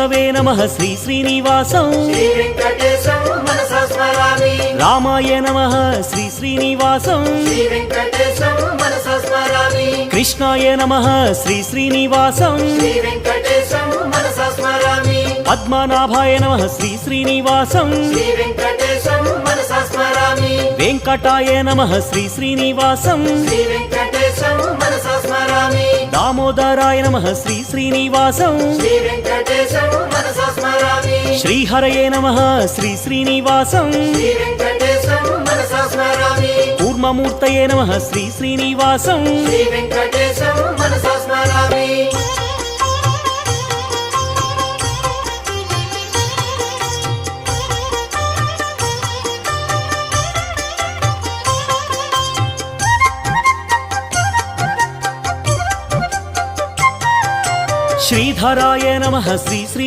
वे नमः श्री श्रीनिवासं श्री वेंकटेशं मनसा स्मरामि। रामाय नमः श्री श्रीनिवासं श्री वेंकटेशं मनसा स्मरामि। कृष्णाय नमः श्री श्रीनिवासं श्री वेंकटेशं मनसा स्मरामि। पद्मनाभाय नमः श्री श्रीनिवासं श्री वेंकटेशं मनसा स्मरामि। वेंकटाय नमः श्री श्रीनिवासं श्री वेंकटेशं मनसा स्मरामि। दामोदराय नमः श्री श्रीनिवासं श्री वेंकटेशं मनसा स्मरामि। श्रीहरये नमः श्री श्रीनिवासं श्री वेंकटेशं मनसा स्मरामि। कूर्ममूर्तये नमः श्री श्रीनिवासं श्री वेंकटेशं मनसा स्मरामि। श्रीधराय नमः श्री श्री